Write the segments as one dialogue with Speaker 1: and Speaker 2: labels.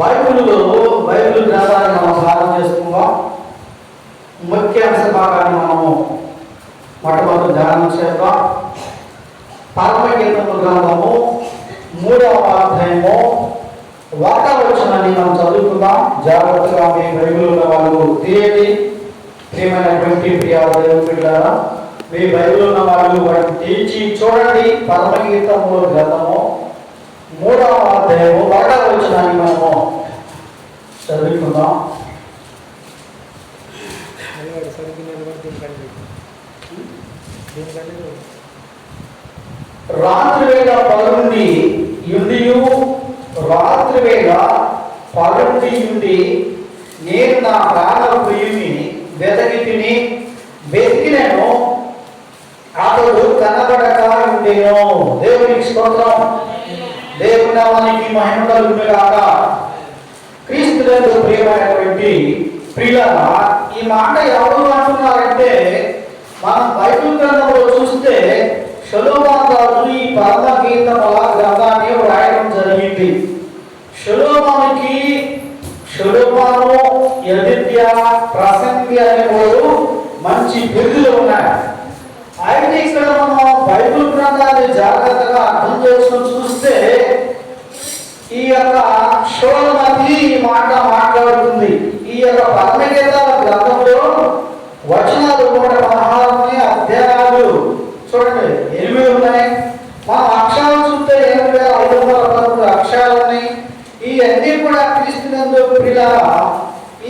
Speaker 1: Bible గ్రంథాన్ని మనం సాధన చేసుకుందాం. ముఖ్యాంశ భాగాన్ని మనము మొట్టమొదటి ధ్యానం చేద్దాం. పరమగీతము గ్రంథము 3వ అధ్యాయము 1వ వచనాన్ని మనం చదువుకుందాం. జాగ్రత్తగా మీ బైబిల్ ఉన్న వాళ్ళు తీయండి. ప్రియమైనటువంటి ప్రియ దేవుని బిడ్డలారా, మీ బైబిల్ ఉన్న వాళ్ళు వాటిని తీర్చి చూడండి. పరమగీతము గ్రంథము 3వ అధ్యాయము 1వ వచనాన్ని మనము చదువుకుందాం. రాత్రివేళ పలుండి నేను నా ప్రాణ ప్రియుని వెతికినను అతడు కనబడక ఉండేను. దేవునికి స్తోత్రం. దేవుని నామానికి మహిమ కలుగునుగాక. క్రీస్తునందు ప్రియమైనటువంటి ప్రియులారా, ఈ మాట ఎవరు అంటున్నారంటే, మనం బైబిల్ గ్రంథంలో చూస్తే సొలొమోను రాజు ఈ పరమగీతముల గ్రంథాన్ని వ్రాయడం జరిగింది. సొలొమోను, యెదిద్యా, ప్రసంగి అనే మూడు మంచి బిరుదులు ఉన్నాయి. అయితే ఇక్కడ మనం బైబిల్ గ్రంథాన్ని జాగ్రత్తగా అర్థం చేసుకొని చూస్తే ఈ యొక్క షోలమతి ఈ మాట మాట్లాడుతుంది. ఈ యొక్క పరమగీతాల గ్రంథంలో వచనాలు 116 అధ్యాయాలు చూడండి 8 ఉన్నాయి. మన అక్షరాలు చూస్తే 8511 అక్షరాలు ఉన్నాయి. ఈ అన్ని కూడా క్రీస్తునందు ప్రియులారా,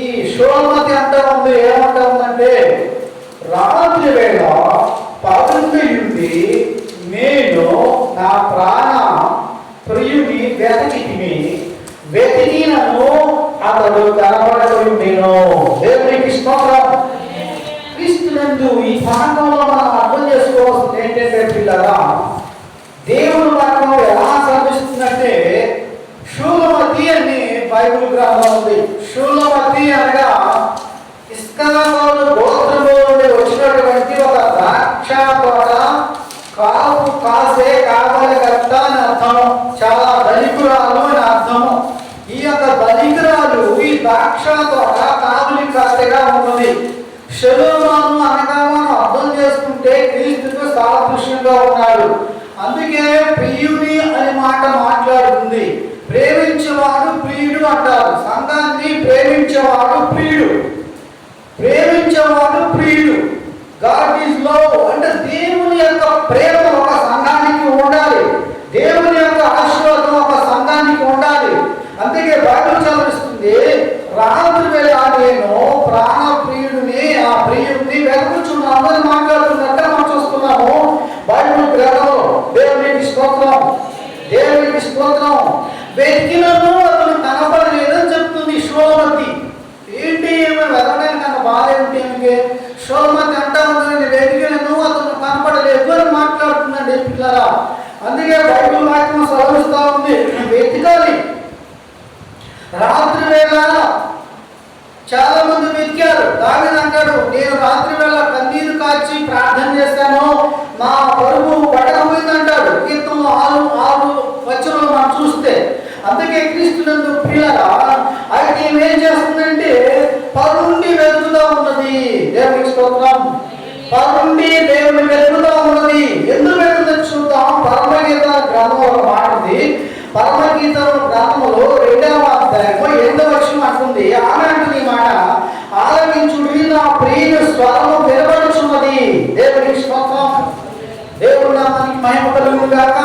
Speaker 1: ఈ షోలమతి అంటా ఉంది. ఏమంటా ఉందంటే, రాత్రి వేళ పలుండి నేను నా ప్రాణ ప్రియుని వెతికినను అతడు కనబడకుండెను. దేవునికి స్తోత్రం. క్రీస్తునందు ఈ భాగంలో మనం అర్థం చేసుకోవాల్సింది ఏంటంటే పిల్లరా, దేవుని వాక్యం ఎలా సాధిస్తుందంటే, షూలమతి అని బైబిల్ గ్రంథం ఉంది. షూలమతి అనగా ఇస్కారోను గోత్రంలో నుండి వచ్చినటువంటి ఒక ద్రాక్ష తోట కావలగట్ట అని అర్థము. చాలా ధనికురాలు అని అర్థము. ఈ యొక్క ధనికురాలు ఈ ద్రాక్ష తోట కావలి కాస్తగా ఉన్నది. సొలొమోను అనగా మనం అర్థం చేసుకుంటే క్రీస్తుకు సాదృశ్యంగా ఉన్నాడు. అందుకే ప్రియుని అనే మాట మాట్లాడుతుంది. ప్రేమించేవాడు ప్రియుడు అంటారు. సంఘాన్ని ప్రేమించేవాడు ప్రియుడు. గాడ్ ఈజ్ లవ్ అంటే దేవుని యొక్క ప్రేమ ఒక సంఘానికి ఉండాలి. దేవుని యొక్క ఆశీర్వాదం ఒక సంఘానికి ఉండాలి. అందుకే బైబిల్ చదివిస్తుంది, రాత్రి వేళ నేను ప్రాణ ప్రియుడిని ఆ ప్రియుడిని వెతుకుచున్నాను అని మాట్లాడుతున్నట్టు మనం చూస్తున్నాము బైబిల్ గ్రంథంలో. దేవునికి స్తోత్రం. వెతికినను అతను కనపడలేదని చెప్తుంది షోలమతి. ఏంటి ఏమో వెతకడానికి నాకు బాధ ఏమిటి? షోలమతి అంటా ఉందని వెతికినను అతను కనపడలేదు అని మాట్లాడుతుందండి పిల్లరా. అందుకే బైబిల్ వాక్యం చదివిస్తూ ఉంది, వెతకాలి. రాత్రి వేళ చాలా మంది వెతికారు. దావీదు అంటాడు, నేను రాత్రి వేళ కన్నీరు కాచి ప్రార్థన చేశాను, నా పరుగు పడకపోయింది అంటాడు. కీర్తనలో 6 వచనాలు మనం చూస్తే. అందుకే క్రీస్తునందు ప్రియులారా, అయితే ఏం చేస్తుందంటే పరుండి వెతుకుతా ఉన్నది. దేవునికి స్తోత్రం. పరుండి దేవుని వెతుకుతా ఉన్నది. ఎందుకు వెతుకుతుంది చూద్దాం. పరమగీతాల గ్రంథంలో ఒక మాట ఉంది. పరమగీతాల గ్రంథంలో 2వ అధ్యాయము 8వ వచనం అంటుంది. ఆమె అంటుంది ఈ మాట, ఆలకించుడి నా ప్రియుని స్వరము వినబడుచున్నది. దేవునికి స్తోత్రం. దేవుడి నామానికి మహిమ కలుగునుగాక.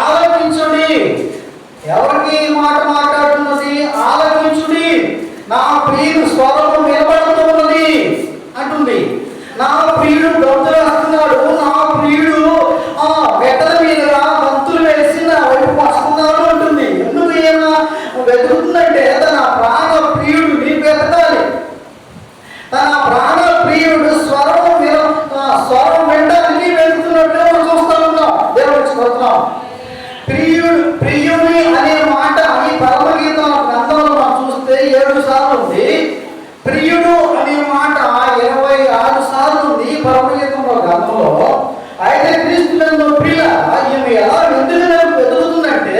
Speaker 1: ఆలకించుడి. ఎవరికి ఈ మాట మాట్లాడుతున్నది? ఆలకించుడి, నా ప్రియుని స్వరము వినబడుతున్నది అంటుంది. నా ప్రియుడు గంతులు వేస్తున్నాడు. నా ప్రియుడు వెతల మీద గంతులు వేసి నా వైపు వస్తున్నాడు అంటుంది. ఎందుకు ఏమో వెతుకుతుందంటే తన ప్రాణ ప్రియుడిని వెతకాలి. తన ప్రాణ ప్రియుడు స్వరం వినడానికి వెతుకుతున్నట్టు మనం చూస్తూ ఉన్నాం. దేవుడికి స్తోత్రం. ప్రియుని అనే మాట ఈ పరమగీతాల గ్రంథంలో మనం చూస్తే 7 సార్లు ఉంది. ప్రియుడు అనే మాట 26 సార్లు ఉంది పరమగీతంలో గ్రంథంలో. అయితే క్రీస్తునందు ప్రియ ఈమె ఎలా వెతుకుతుందంటే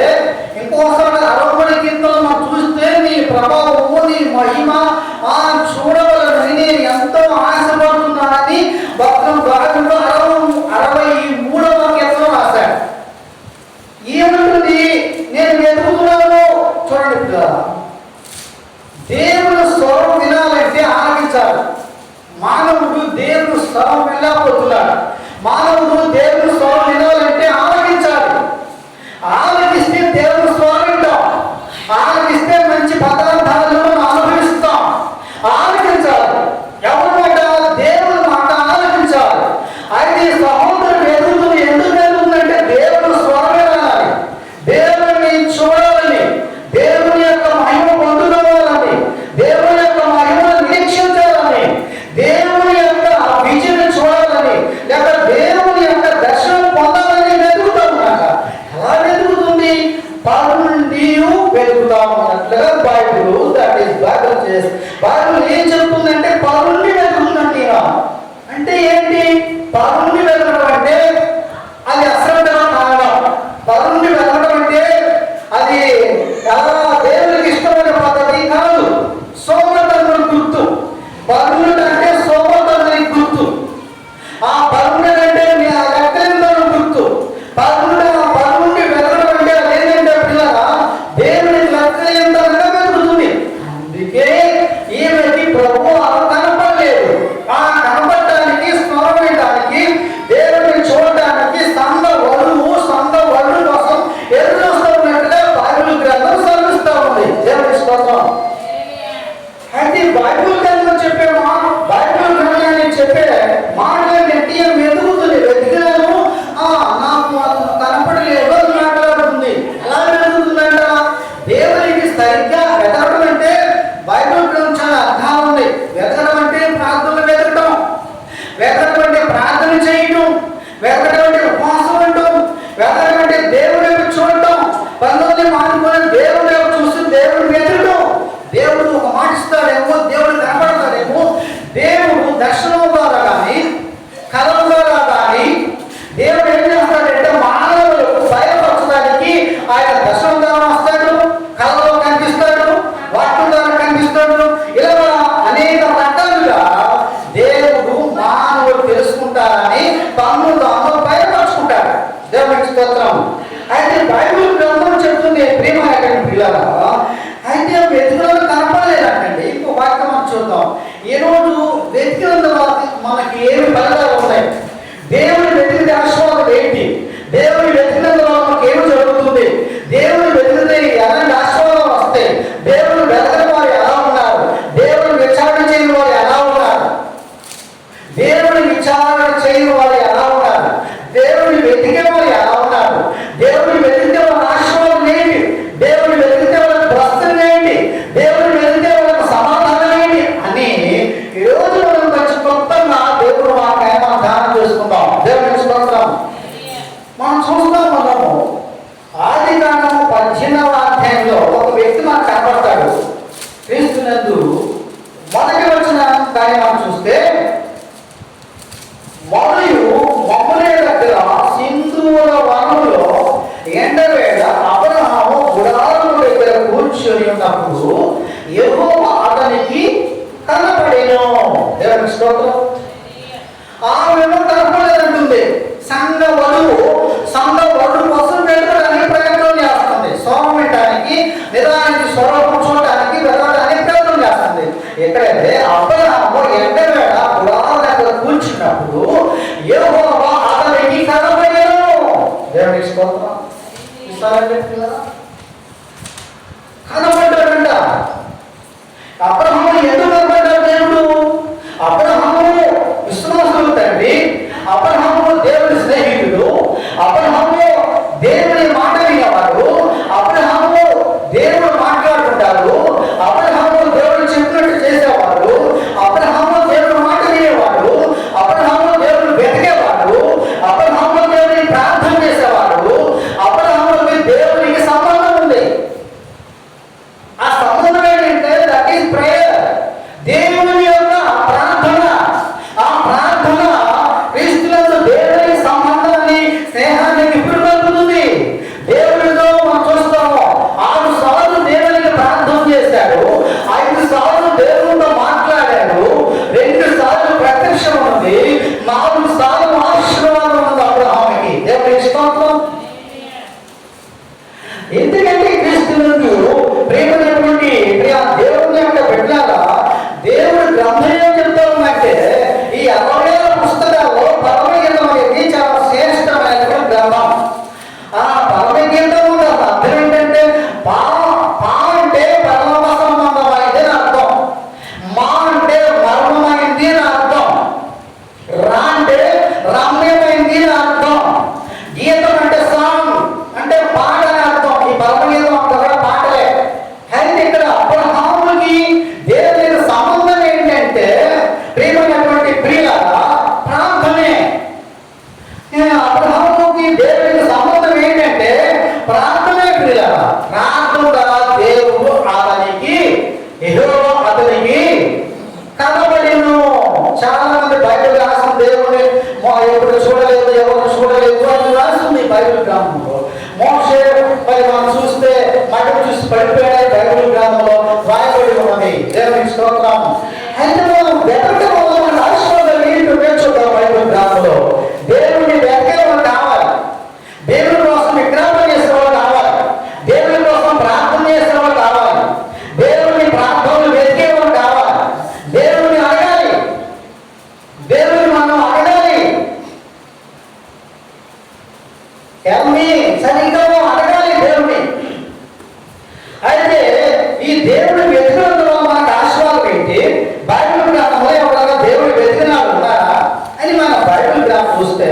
Speaker 1: ఇంకోసారి 60 కీర్తనలు మనం చూస్తే పిల్లరా, దేవుని స్వరం వినాలంటే ఆలకించాలి. మానవుడు దేవుని స్వరం వినలేకపోతున్నాడు. మానవుడు దేవుని స్వరం వినాలంటే ఆలకించాలి. ఆలకిస్తే దేవుని స్వరం వింటాం. ఆలకిస్తే మంచి పదార్థాలను మనం అనుభవిస్తాం. ఆలకించాలి. ఎవరి మాట? దేవుని మాట ఆలకించాలి. అయితే సహోదరుడు ఎదుగుతుంది. ఎందుకు ఎదుగుతుందంటే దేవుని స్వరం వినాలి, దేవుని చూడాలని, దేవుని యొక్క మహిమ పొందుకోవాలని, దేవుని యొక్క మహిమను నిరీక్షించాలని, దేవుని యొక్క విజయం చూడాలని, లేక దేవుని యొక్క దర్శనం పొందాలని వెతుకుతాం. ఎలా వెతుకుతుంది? పరుండి వెతుకుతాం అన్నట్లుగా బైబిల్ బైబిల్ ఏం చెప్తుందంటే పరుండి వెతుకుతుందండి. అంటే ఏంటి? పరుండి వెతకడం అంటే అది అశ్రద్ధ కారణం. పరుండి వెతకడం అంటే అది ఎలా దేవునికి ఇష్టమైన పద్ధతి కాదు. సోమతనుడి గుర్తు. పరుండు అంటే సోమతనుడి గుర్తు. ఆ పరుండు అంటే లెక్కలిందని గుర్తు. పరుండు వెతకడం అంటే అదేంటంటే పిల్లరా, దేవుని లెక్కలిందనగా వెతుకుతుంది. అందుకే ఈమెకి ప్రభు కనపడలేదు. ఆ కనపడటానికి, స్మరణ వేయడానికి, దేవుని చూడటానికి సంద వరుడు కోసం ఎదురు చూస్తూ ఉన్నట్టుగా బైబిల్ గ్రంథం శ్రమిస్తూ ఉంది. దేవుని స్తోత్రం. అయితే బైబిల్ గ్రంథం చెప్పే బైబిల్ గ్రంథాన్ని చెప్పే మాటలు గట్టి వెతుకుతుంది. వెతికినాను, నాకు అతను కనపడలేదు అని మాట్లాడుతుంది. ఎలా వెతుకుతుందంట? దేవునికి సరిగ్గా వెతకడం అంటే బైబిల్ గ్రంథం చాలా అర్థాలు ఉంది. వెతకడం అంటే ప్రార్థనలు వెతకడం, వెతకడం అంటే ప్రార్థన చేయటం, వెతకడం అంటే ఉపవాసం ఉండటం, వెతకడం అంటే దేవుని వైపు చూడటం, పనులని మానుకొని దేవుని వైపు చూసి దేవుని వెతకడం. దేవుడు ఒక మాట ఇస్తాడేమో, దేవుడు కనపడతాడేమో, దేవుడు దర్శనం ద్వారా కానీ కళల ద్వారా కానీ దేవుడు ఏం చేస్తాడంటే మానవులకు భయపరచడానికి ఆయన దర్శనం ద్వారా వస్తాడు, కళలో కనిపిస్తాడు, వాటి ద్వారా కనిపిస్తాడు. ఇలా అనేక రకాలుగా దేవుడు మానవుడు తెలుసుకుంటారని తమ్ముడు తాము భయపరచుకుంటాడు. దేవునికి స్తోత్రం. అయితే బైబిల్ గ్రంథం చెప్తుంది ప్రియమైన పిల్లల, అయితే వెతుకులను కనపడలేదంటండి. ఇంకో వాక్యం మనం చూద్దాం. ఈరోజు వెతికిన మనకి ఏమి ఫలితాలు ఉన్నాయి? దేవుని వెతికితే ఆశీర్వాదం ఏంటి? దేవుని వెతికిన మనకి ఏమి జరుగుతుంది? దేవుని వెతికితే ఎలాంటి ఆశీర్వాదం వస్తాయి? దేవుని వెతకని వారు ఎలా ఉన్నారు? దేవుని విచారణ చేయని వారు ఎలా ఉన్నారు? దేవుని విచారణ చేయని వారు ఎలా ఉన్నారు? దేవుని వెతికే వారు ఎలా ఉన్నారు? దేవుని వెతికితే వాళ్ళ ఆశీర్వాదం ఏంటి? దేవుని వెతికితే వాళ్ళకి ప్రశ్న ఏంటి? దేవుని వెతికితే వాళ్ళకి సమాధానం ఏంటి అని ఈరోజు మనం కొంచెం క్లుప్తంగా దేవుడు వాక్యాన్ని మనం ధ్యానం చేసుకుందాం. దేవుని స్తోత్రం. మనం చూస్తాం, మనము ఆదికాండము 18వ అధ్యాయంలో ఒక వ్యక్తి మనకు కనపడతాడు. క్రీస్తునందు మొదటి వచ్చిన దాన్ని మనం చూస్తే, మరియు మమ్మలే దగ్గర సింధూర వనములో ఎండవేళ అబ్రహాము గుడారము దగ్గర కూర్చొని ఉన్నప్పుడు యెహోవా అతనికి కనపడెను. దేవుని స్తోత్రం. ఆమెను కనపడలేదంటుంది. సంఘ వధువు కోసం వెళ్ళడానికి ప్రయత్నం చేస్తుంది. సోమం వినడానికి, నిదానికి స్వరూపం చూడటానికి వెళ్ళడానికి ప్రయత్నం చేస్తుంది. ఎక్కడైతే అబ్రహాము ఎండవేళ గుడారం దగ్గర కూర్చున్నప్పుడు యెహోవా అతనికి కనపడెను. దేవుని స్తోత్రం. కనపడ్డాడంట. అబ్రహాము ఎందుకు కనపడ్డాడు దేవుడు? అబ్రహాము విశ్వాసులు తండ్రి, అబ్రహాము దేవుని స్నేహితుడు, అబ్రహాము దేవుని మాట వినేవాడు, అబ్రహాము దేవుడు మాట్లాడుతుంటారు, అబ్రహాము దేవుడు చెప్పినట్టు చేసేవాడు, అబ్రహాము దేవుడు మాట వినేవాడు, అబ్రహాము దేవుడు వెతికేవాడు, అబ్రహాము దేవుని ప్రార్థన చేసేవాడు, అబ్రహాముకి దేవునికి సంబంధం పడిపోయాడు బైబిల్ గ్రంథంలో రాయబడి ఉన్నది. దేవునికి స్తోత్రం. అయితే మనం వెతకడం వల్ల మన ఆశీర్వాదాలు ఏంటో నేర్చుకుంటాం. బైబిల్ గ్రంథంలో దేవుని వెతకే వాళ్ళు కావాలి, దేవుని కోసం విగ్రహం చేసే వాళ్ళు కావాలి, దేవుని కోసం ప్రార్థన చేసే వాళ్ళు కావాలి, దేవుని ప్రార్థనలు వెతికే వాళ్ళు కావాలి, దేవుని అడగాలి, దేవుని మనం అడగాలి. ఎవరిని సరిగ్గా అడగాలి దేవుని. అయితే ఈ దేవుని వెతకడం వల్ల మనకు ఆశీర్వాదం ఏంటి? బైబిల్ గ్రంథంలో ఎవరైనా దేవుని వెతికినాడు ఉన్నారా అని మన బైబిల్ గ్రంథం చూస్తే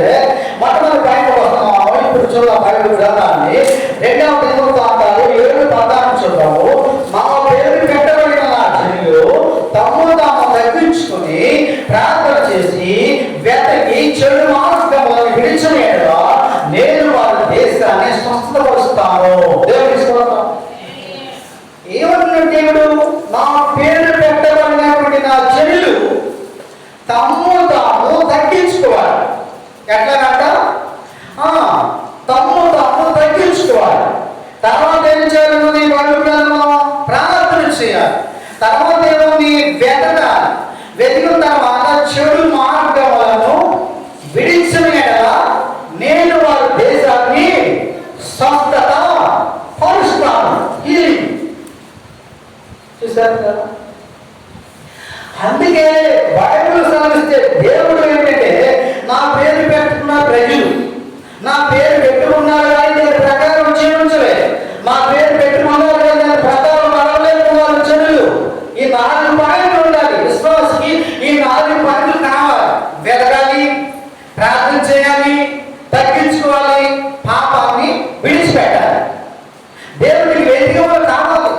Speaker 1: మొట్టమొదటి పాయింట్ వస్తున్నాము. ఇప్పుడు చూద్దాం బైబిల్ గ్రంథాన్ని. 2వ దినవృత్తాంతాలు 7:14 చూద్దాము. మా పేరు పెట్టబడిన నా జనులు తమ్మును తాము తగ్గించుకుని ప్రార్థన చేసి వెతకి చెడు మార్గములను విడిచిన యెడల నేను వారి దేశాన్ని స్వస్థపరుస్తాను. దేవుని స్తోత్రం. ఏమంటున్నాడు దేవుడు? నా పేరు పెట్టబడినటువంటి నా జనులు తమ్ము తాము తగ్గించుకోవాలి. ఎట్లాగంట? తమ్ము తాము తగ్గించుకోవాలి. తర్వాత ఏం చేయాలి? ప్రార్థన చేయాలి. తర్వాత ఏమో వెతకాలి. వెతికిన తర్వాత చెడు మార్గములను విడిచిన యెడల నేను వారి దేశాన్ని స్వస్థత పరుస్తాను. ఇది చూసారు కదా? అందుకే బైబిల్ శ్రమిస్తే దేవుడు ఏంటంటే నా పేరు పెట్టుకున్న ప్రజలు, నా పేరు పెట్టుకున్నారు కానీ దాని ప్రకారం జీవించలే, మా పేరు పెట్టుకున్నారు కానీ దాని ప్రకారం నడవలేదు వాళ్ళు జనులు. ఈ 4 పాయింట్లు ఉండాలి విశ్వాసకి. ఈ 4 పాయింట్లు కావాలి. వెతకాలి, ప్రార్థన చేయాలి, తగ్గించుకోవాలి, పాపాన్ని విడిచిపెట్టాలి. దేవుడికి వెతికే వాళ్ళు కావాలి,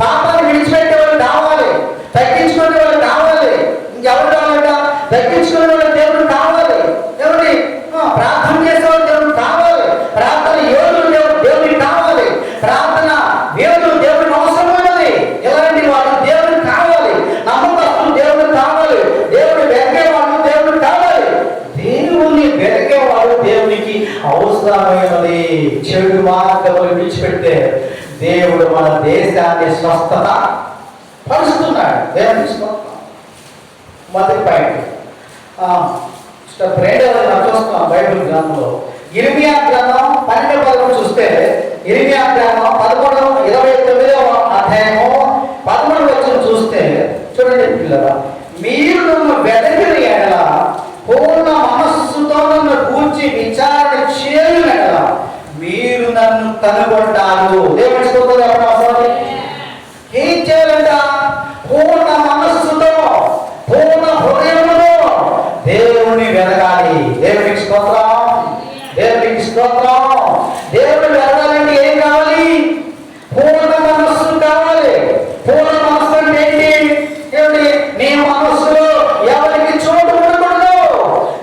Speaker 1: పాపాన్ని విడిచిపెట్టే వాళ్ళు కావాలి, తగ్గించుకునే వాళ్ళు కావాలి. ఇంకెవరు కావాలంట? తగ్గించుకునే వాళ్ళు దేవుడు కావాలి. ఎవరి ప్రార్థన చేసేవాళ్ళు దేవుడు కావాలి. ప్రార్థన యోధులు దేవుడికి కావాలి. ప్రార్థన యోధులు దేవుడికి అవసరమైనది. ఎలాంటి వాళ్ళు దేవుడికి కావాలి. నమ్మకస్తులు దేవుడికి కావాలి. దేవుడు వెతికే వాళ్ళు దేవుడికి కావాలి. దేవుణ్ణి వెతికేవాడు దేవునికి అవసరమైనది. చెడు మార్గములు విడిచిపెడితే దేవుడు మన దేశాన్ని స్వస్థత పరుస్తున్నాడు. దేవుని స్తోత్రం. మొదటి పాయింట్ చూస్తున్నాం బైబిల్ గ్రంథంలో. ఇర్మియా గ్రంథం 12:11 చూస్తే, ఇర్మియా గ్రంథం 29వ అధ్యాయము 13వ వచనం చూస్తే చూడండి పిల్లరా, మీరు నన్ను వెతకిన యెడల పూర్ణ మనస్సుతో నన్ను గూర్చి విచారణ చేయని యెడల మీరు నన్ను కనుగొంటారు. దేవుని స్తోత్రం. ఏం చేయాలంట? పూర్ణ మనస్సుతో, పూర్ణ హృదయముతో దేవుని వెతకాలి. దేవునికి స్తోత్రం. దేవునికి స్తోత్రం. దేవుని వెతకాలంటే ఏం కావాలి? పూర్ణ మనస్సు కావాలి. పూర్ణ మనస్సు అంటే ఏంటి? ఏమిటి? నీ మనస్సులో ఎవరికి చోటు ఉండకూడదు,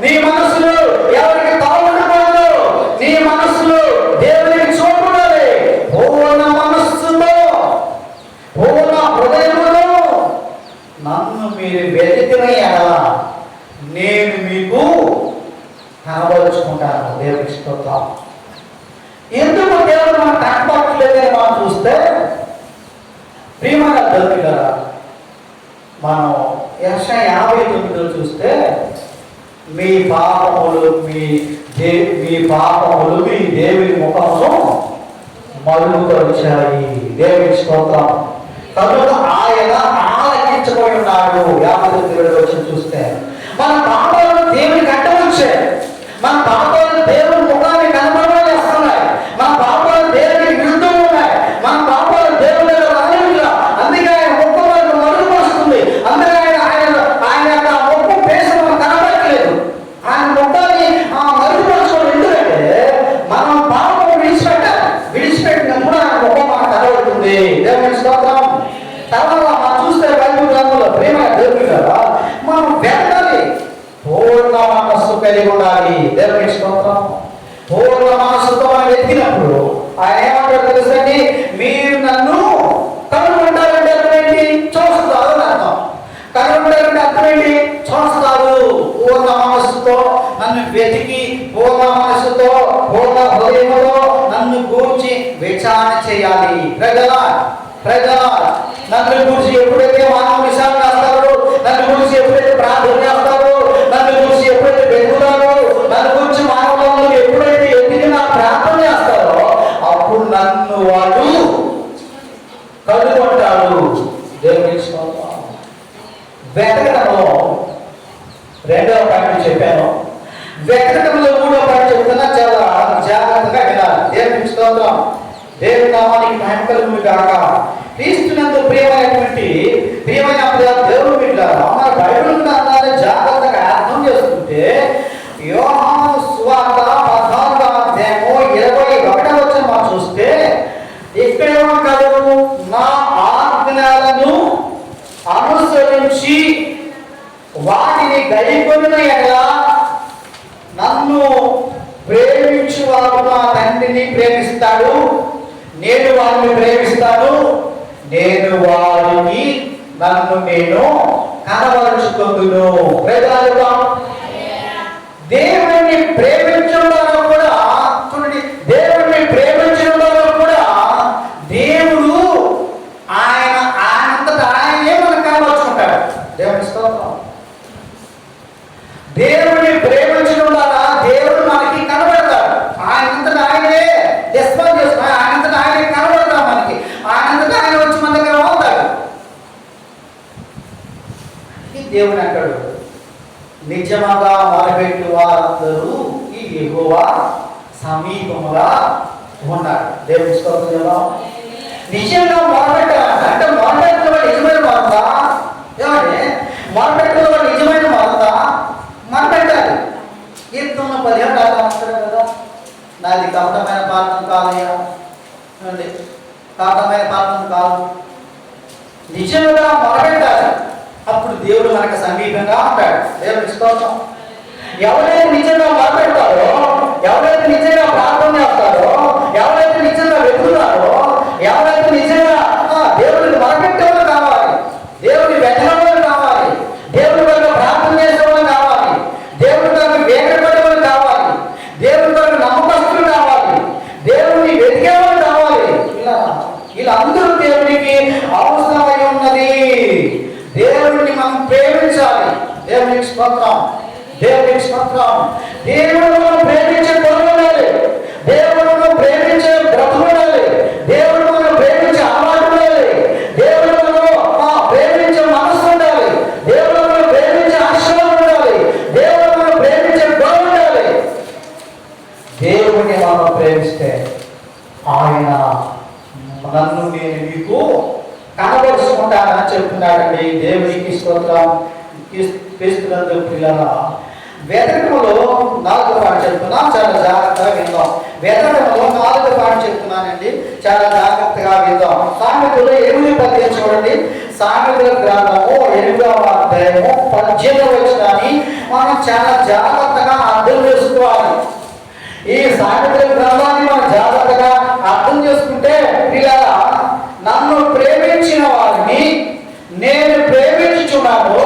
Speaker 1: నీ మనస్సులో ఎవరికి తావు ఉండకూడదు, నీ మనస్సులో దేవునికి చోటు ఉండాలి. పూర్ణ మనస్సుతో, పూర్ణ హృదయముతో నన్ను మీరు వెతికిన యెడల నేను మీకు కనబరుచుకుంటాను. దేవునికి స్తోత్రం. ఎందుకు దేవుడు మనకు కనబడట్లేదని మనం చూస్తే, ప్రియమైన దేవునిలారా, మనం యెషయా 59 చూస్తే మీ పాపములు మీ పాపములు మీ దేవుని ముఖమును మరుగుపరిచాయి. దేవునికి స్తోత్రం. కనుక ఆయన ఆలకించబడి ఉన్నాడు. 59 వచ్చి చూస్తే మన పాపాలను దేవునికి అడ్డవచ్చే, మన పాపాలు దేవుని ముఖాన్ని కనబడేస్తున్నాయి, మన పాపాలు దేవునికి విరుద్ధం ఉన్నాయి, మన పాపాలు దేవుని రానిగా. అందుకే ఆయన ముఖం మనకు మరుగుపరుస్తుంది. అందుకే ఆయన యొక్క ముఖం పేసు మనకు కనబడట్లేదు. ఆయన ముఖాన్ని మరుగుపరచుకోవడం ఎందుకంటే మనం పాపం విడిచిపెట్టినప్పుడు ఆయన ముఖం మనకు కనబడుతుంది. దేవుని స్తోత్రం. తర్వాత మనం చూస్తే బైబిల్ గ్రంథంలో ప్రేమ దేవుని కదా మనం వెతకాలి. పూర్ణ మనస్సు కలిగి ఉండాలి. దేవుని స్తోత్రం. పూర్ణ మనస్సుతో మనం వెతికినప్పుడు ఆయన ఏమంటారు తెలుసండి? మీరు నన్ను కనుగొంటారంటే అర్థం ఏంటి? చూస్తారు అని అర్థం. కనుగొంటారంటే అర్థం ఏంటి? చూస్తారు. పూర్ణ మనస్సుతో నన్ను వెతికి, పూర్ణ మనస్సుతో, పూర్ణ హృదయంతో నన్ను గూర్చి విచారణ చేయాలి. ప్రజల నన్ను గురించి ఎప్పుడైతే మానవ విషయాలు చేస్తారో, నన్ను గురించి ఎప్పుడైతే ప్రార్థన చేస్తారో, నన్ను గురించి ఎప్పుడైతే వెతుకుతారో, నన్ను గురించి మానవులను ఎప్పుడైతే ఎదిగి నా ప్రార్థన చేస్తారో అప్పుడు నన్ను వాడు కనుగొంటాడు. దేవుని స్తోత్రం. వెతకడంలో రెండవ పాయింట్ చెప్పాను, వెతకడంలో మూడవ పాయింట్ చెప్తున్నా, చాలా జాగ్రత్తగా వినాలి. దేవుని స్తోత్రం. దేవుని నామానికి మహిమ కలుగును గాక. క్రీస్తునందు ప్రియమైన దేవుని బిడ్డలారా, మన బైబిల్ గ్రంథాన్ని జాగ్రత్తగా అర్థం చేసుకుంటే యోహాను సువార్త 14వ అధ్యాయము 21వ వచనం మనం చూస్తే ఇక్కడేమంటాడు? నా ఆజ్ఞలను అనుసరించి వాటిని గైకొనిన ఎడల నన్ను ప్రేమించువాడు నా తండ్రిని ప్రేమిస్తాడు, నేను వారిని ప్రేమిస్తాను, నేను వారిని నన్ను నేను కనబరుచుకుందును. దేవుడిని ప్రేమించడంలో కూడా చూడండి, దేవుడిని ప్రేమించడంలో కూడా దేవుడు ఆయనంతటా ఆయనే మనకు కనబరుచుకుంటాడు. దేవుని స్తోత్రం. దేవుడిని ప్రేమించడం ద్వారా దేవుడు మనకి కనబడతాడు. ఆయనంతటా ఆయనే రెస్పాన్స్ చేస్తాడు. ఆయనంతటా ఆయనే కనబడతాడు మనకి. ఆయనంతటా ఆయన వచ్చి మన దగ్గర అవుతాడు. దేవుడు అంటాడు, నిజముగా మొరపెట్టు వారందరూ ఈ యెహోవా సమీపముగా ఉన్నాడు. దేవుని స్తోత్రం. నిజంగా మొరపెట్టాలి అంటే మొరపెట్టిన వాడు నిజమైన మొరత. ఏమంటే మొరపెట్టిన వాడు నిజమైన మొరత మొరపెట్టాలి. కీర్తనలో 17 రాస్తాడు కదా, నాది కపటమైన ప్రార్థన కాదయ్యా, కపటమైన ప్రార్థన కాదు, నిజంగా మొరపెట్టాలి. అప్పుడు దేవుడు మనకు సమీపంగా ఉంటాడు. దేవుని స్తోత్రం. ఎవరైతే నిజంగా మొరపెడతారో, ఎవరైతే నిజంగా ప్రార్థన చేస్తారో, ఎవరైతే నిజంగా వెతుకుతారో, ఎవరైతే నిజంగా దేవుడిని మొరపెట్టేవాళ్ళు కావాలి, దేవుడిని వెతకవాళ్ళు కావాలి, దేవుడి వల్ల ప్రార్థన చేసేవాళ్ళు కావాలి, దేవుడి వల్ల వేగపడేవాళ్ళు కావాలి, దేవుడి వల్ల నమ్మకస్తులు కావాలి, దేవుడిని వెతికేవాళ్ళు కావాలి. వీళ్ళందరూ దేవుడికి అవసరమై ఉన్నది. దేవుడిని మనం ప్రేమించాలి. దేవునికి స్తోత్రం. దేవునికి స్తోత్రం. దేవుడు ప్రేమించే గుణం ఉండాలి, దేవుడు ప్రేమించే బ్రతుకు ఉండాలి, దేవుడు మనం ప్రేమించే అలవాటు ఉండాలి, దేవుడు మనం ప్రేమించే మనసు ఉండాలి, దేవుడు మనం ప్రేమించే ఆశీర్వాదం ఉండాలి, దేవుడు మనం ప్రేమించే గుణం ఉండాలి. దేవుడిని మనం ప్రేమిస్తే ఆయన నన్ను నేను మీకు కనబరుచుకుంటానని చెప్తున్నాడండి. దేవునికి స్తోత్రం. క్రీస్తునందు ప్రియులారా, వెతకడంలో 4వ పాయింట్ చెప్తున్నా, చాలా జాగ్రత్తగా విందాం. వెతకడంలో 4వ పాయింట్ చెప్తున్నానండి, చాలా జాగ్రత్తగా విందాం. సామెతలు 8:10 చూడండి. సామెతల గ్రంథము 8వ అధ్యాయము 18వ వచనాన్ని మనం చాలా జాగ్రత్తగా అర్థం చేసుకోవాలి. ఈ సామెతల గ్రంథాన్ని మనం జాగ్రత్తగా అర్థం చేసుకుంటే ప్రియులారా, నన్ను ప్రేమించిన వారిని నేను ప్రేమించుచున్నాను,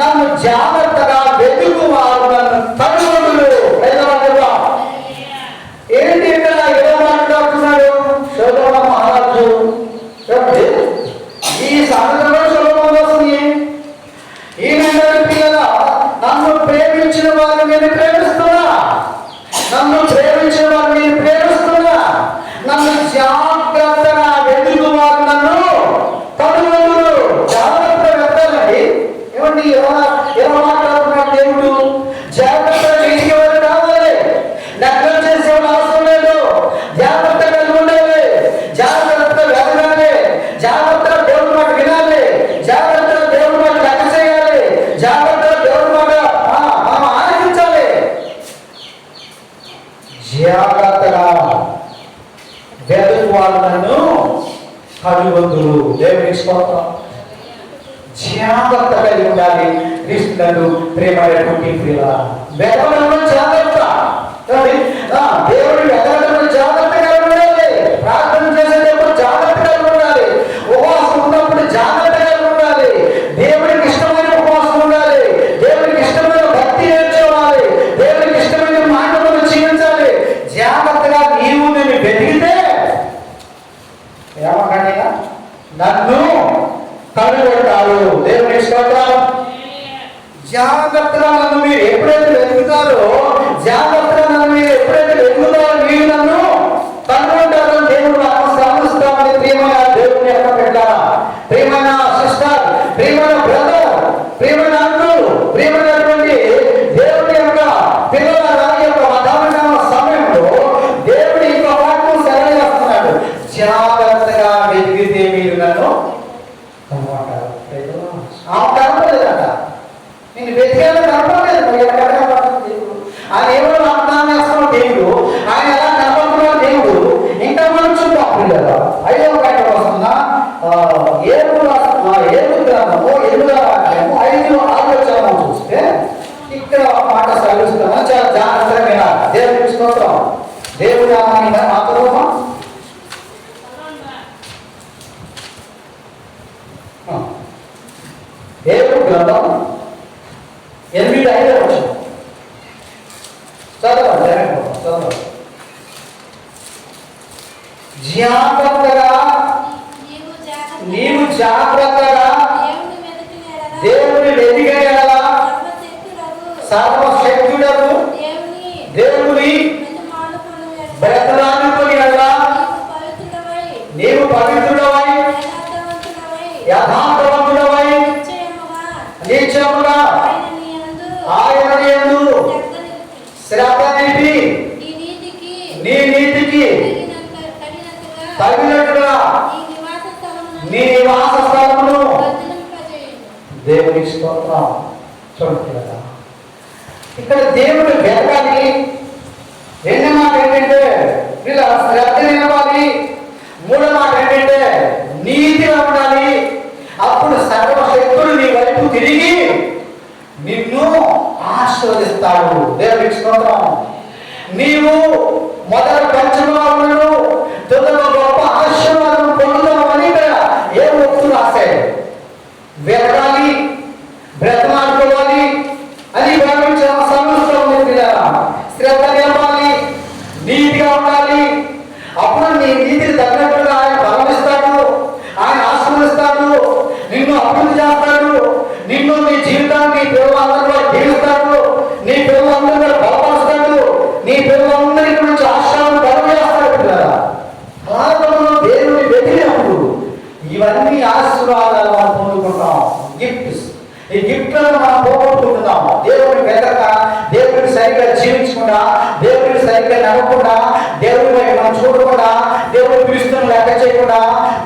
Speaker 1: నన్ను జాగ్రత్తగా వెతుకువారు నన్ను కనుగొనులు. ఏంటి ఇక్కడ ఏదో మాట్లాడుతున్నాడు సొలొమోను మహారాజు? ఈ సామెతలో సొలొమోను వస్తుంది. ఈయన పిల్లల నన్ను ప్రేమించిన వారిని నేను ప్రేమిస్తున్నా, నన్ను ప్రేమించిన వారిని నేను ప్రేమిస్తున్నా, నన్ను జాగ్రత్తగా వెతుకువారు నన్ను కనుగొనులు. జాగ్రత్తగా వెతకాలండి. ఏమండి ఎలా మాట్లాడుతున్నాడు దేవుడు? జాగ్రత్తగా వెతికేవారు కావాలి, నగ్నం చేసేవాడు అవసరం లేదు. జాగ్రత్తగా ఉండాలి, జాగ్రత్తగా వెతకాలి, జాగ్రత్తగా దేవుడి మాట వినాలి, జాగ్రత్తగా దేవుడి మాట లెక్క చేయాలి, జాగ్రత్తగా దేవుడి మాట మనం ఆలోచించాలి. జాగ్రత్తగా వెతుకువారు నన్ను కనుగొందురు. దేవునికి స్తోత్రం. జాగ్రత్తగా ఉండాలి. క్రీస్తునందు ప్రేమైనటువంటి ప్రియులారా, వెతకడంలో జాగ్రత్త. దేవుడి వెతకడంలో జాగ్రత్తగా ఉండాలి, ప్రార్థన చేసేటప్పుడు జాగ్రత్తగా ఉండాలి, ఉపవాసం ఉన్నప్పుడు జాగ్రత్తగా ఉండాలి, దేవుడికి ఇష్టమైన ఉపవాసం ఉండాలి, దేవుడికి ఇష్టమైన భక్తి నేర్చుకోవాలి, దేవుడికి ఇష్టమైన మాటలను జీవించాలి. జాగ్రత్తగా నీవు నేను వెతికితే ఏమంటాడు? నన్ను కనుగొంటారు. దేవుని స్తోత్రం. జాగ్రత్తగా నన్ను మీరు ఎప్పుడైతే వెతుకుతారో, జాగ్రత్తగా నన్ను మీరు ఎప్పుడైతే వెతుకుతారో మీరు నన్ను కనుగొంటారు. దేవుడు నాకు శ్రమిస్తామని ప్రియమైన దేవుని యొక్క బిడ్డ, ప్రియమైన సిస్టర్, ప్రియమైన బ్రదర్, ప్రియమైన అంకుల్, ప్రియమైనటువంటి దేవుని యొక్క పిల్లల రాని యొక్క మధ్యాహ్న సమయంలో దేవుడు ఇంకో వాక్యం సెలవుస్తున్నాడు. జాగ్రత్తగా వెతికితే మీరు నన్ను కనుగొంటారు. కనపడలేదట, నేను వెతికాను కనపడలేదు. దేవుడు ఆయన ఎవరు వాగ్దానం చేస్తున్నాడు. దేవుడు ఆయన ఎలా కనపడుతున్నాడు. దేవుడు ఇంకా మనం చూద్దాం పిల్లలు. 5వ గంటకు వస్తున్నా ఏడు గ్రంథము 8వ అధ్యాయము 5-6 చూస్తే ఇక్కడ మాట చదివిస్తున్నాను. చాలా జాగ్రత్తగా వినాలి. దేవుడికి స్తోత్రం. దేవుడు మాత్రమా ఏడు గ్రంథం 8-5 చదవండి. జాగ్రత్తగా నీవు జాగ్రత్తగా దేవుని వెతికేలా సర్వశక్తుడకు దేవుని బ్రతలాడుకొని ఎలా నీవు పవిత్రుడవై యథార్థవంతుడవై నిత్యముగా ఆయన యందు శ్రద్ధ నిలిపి నీ నీతికి తగినట్టుగా నీ నివాస స్థలమును దేవునికి స్తోత్రం. చూడండి ఇక్కడ దేవుడు వెతకాలి. రెండో మాట ఏంటంటే వీళ్ళ శ్రద్ధ నిలవాలి. మూడో మాట ఏంటంటే నీతిగా ఉండాలి. అప్పుడు సర్వశక్తుడు నీ వైపు తిరిగి నిన్ను ఆశీర్వదిస్తాడు. దేవునికి స్తోత్రం. నీవు మొదటి పంచమాలను తొందర గొప్ప ఆశీర్వాదం పొందుతామని ఏ వస్తువు రాశాడు. వెతకాలి, బ్రతమాడుకోవాలి అని భావించిన సమస్య పిల్లల శ్రద్ధ నిలవాలి, నీతిగా ఉండాలి. అప్పుడు నీ నీతిని తగినట్టుగా ఆయన బలమిస్తాడు, ఆయన ఆశీర్వదిస్తాడు, నిన్ను అభివృద్ధి చేస్తాడు, నిన్ను నీ జీవితాన్ని పిల్లలందరూ జీవిస్తాడు, నీ పిల్లలందరూ బలపరుస్తాడు, నీ పిల్లలందరికీ నుంచి ఆశయాలను బలం చేస్తాడు. పిల్లల అలాగంలో దేవుని వెతికినప్పుడు ఇవన్నీ ఆశీర్వాదాలు మనం పొందుకుంటాం. గిఫ్ట్స్, ఈ గిఫ్ట్లను మనం పోగొట్టుకుంటున్నాము. దేవుని వెతక, దేవుడిని సరిగ్గా జీవించకుండా, దేవుడిని సరిగ్గా నడవకుండా, దేవుడి వైపు మనం చూడకుండా, దేవుడు పిలుస్తున్న లెక్క చేయకుండా,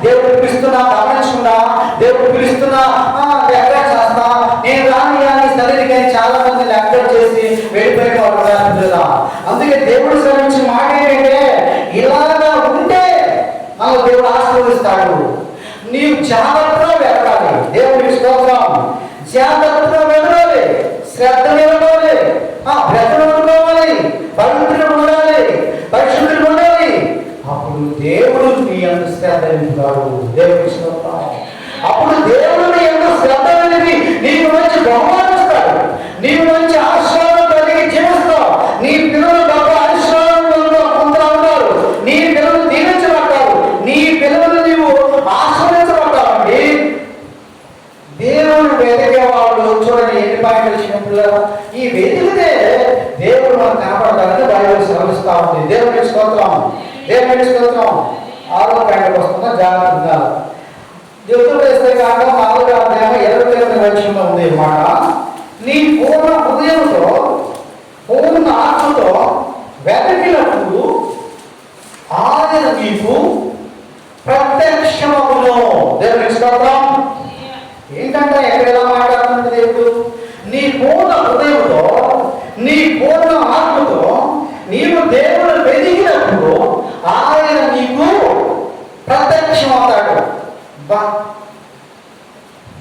Speaker 1: దేవుడు పిలుస్తున్నా గమనించకుండా, దేవుడు పిలుస్తున్నా లెక్క చేస్తా, నేను రాని కానీ సరిగ్గా కానీ చాలా మంది లెక్క చేసి వెళ్ళిపోయిన వాళ్ళు. అందుకే దేవుడు శ్రమించిన మాట ఏంటంటే ఇలాగా ఉంటే మనకు దేవుడు ఆశీర్వదిస్తాడు. నీవు జాగ్రత్తగా వెతకాలి. దేవుడికి స్తోత్రం. జాగ్రత్తగా వెళ్ళాలి, శ్రద్ధ నిలవాలి, బ్రతలు ఉండాలి, పవిత్రులు ఉండాలి, పరిశుద్ధులు ఉండాలి. అప్పుడు దేవుడు నీ అందు శ్రద్ధ నిలుపుతాడు. దేవుడికి స్తోత్రం. అప్పుడు దేవుడు నీ అందు శ్రద్ధ నిలిపి నీకు మంచి బహుమానిస్తాడు, నీవు మంచి ఆశీర్వాదం కలిగి జీవిస్తావు. నీ పిల్లలు గొప్ప ఆశీర్వాదంలో పొందుతూ ఉంటారు, నీ పిల్లలు దీవించబడతారు, నీ పిల్లలు నీవు ఆశీర్వదించబడతావండి. దేవుడు వెతికే వాళ్ళు చూడండి ఎన్ని పాయింట్లు వచ్చినప్పుడు ఈ వెతికితే దేవుడు మనకు కనపడతారని బైబిల్ శ్రమిస్తా ఉంది. దేవుడికి స్తోత్రం. దేవుడికి స్తోత్రం. 6వ పాయింట్కి వస్తున్నా జాగ్రత్తగా. యుద్ధ కాక 4వ అధ్యాయం 29వ వచనంలో ఉంది మాట. నీ పూర్ణ హృదయంతో పూర్ణ ఆత్మతో వెతికినప్పుడు ఆయన నీకు ప్రత్యక్షమగును. దేవుడికి స్తోత్రం. ఏంటంటే ఎక్కడ ఎలా మాట్లాడుతున్నాడు దేవుడు? నీ పూర్ణ హృదయంతో, నీ పూర్ణ ఆత్మతో నీవు దేవుడు వెతికినప్పుడు ఆయన నీకు ప్రత్యక్షం అవుతాడు.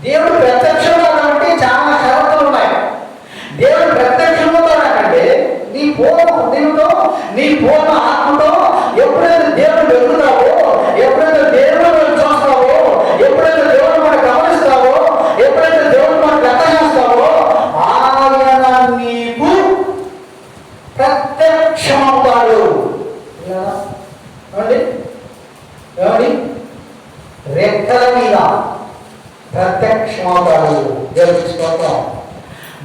Speaker 1: దేవుడు ప్రత్యక్షం అంటే చాలా షరతులు ఉన్నాయి. దేవుడు ప్రత్యక్షం అవుతాడంటే నీ పూర్ణ హృదయంతో, నీ పూర్ణ ఆత్మతో ఎప్పుడైతే దేవుడు వెతుకుతావో, ఎప్పుడైతే దేవుడు చూస్తావో, ఎప్పుడైతే దేవుడు మనం గమనిస్తావో, ఎప్పుడైతే దేవుడు మనం లెక్క చేస్తావో ఆయన నీకు ప్రత్యక్షమవుతాడు. ఏమండి ఏమండి రెక్క ఎక్కల మీద ప్రత్యక్షమవుతాడు. దేవునికి స్తోత్రం.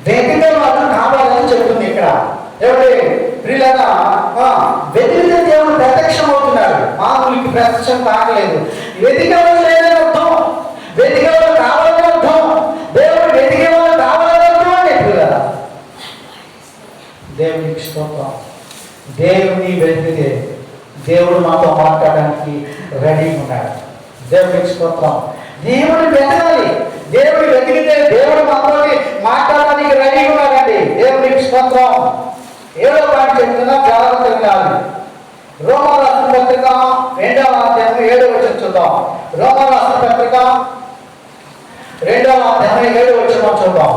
Speaker 1: వెతికే వాళ్ళు కావాలని చెప్తుంది ఇక్కడ. ఎవరి ప్రియులగా వెతికితే దేవుడు ప్రత్యక్షం అవుతున్నాడు. మామూలుకి ప్రత్యక్షం కాగలేదు. వెతికే వాళ్ళు లేదని అర్థం, వెతికే వాళ్ళు కావాలని అర్థం, దేవుడు వెతికే వాళ్ళు కావాలని అర్థం అని ప్రియులగా. దేవునికి స్తోత్రం. దేవుని వెతికితే దేవుడు మాతో మాట్లాడడానికి రెడీగా ఉన్నాడు. దేవునికి స్తోత్రం. దేవుడు వెతకాలి. దేవుడు వెతికితే దేవుడు మాతో మాట్లాడడానికి రెడీగా ఉన్నాడండి. దేవునికి స్తోత్రం. 7వ పాయింట్ చెప్తున్నా, జాగ్రత్త వినాలి. రోమా రాష్ట్ర పత్రిక 2వ అధ్యాయం 7వ వచనం చూద్దాం. రోమా రాష్ట్ర పత్రిక 2వ అధ్యాయం 7వ వచనం చూద్దాం.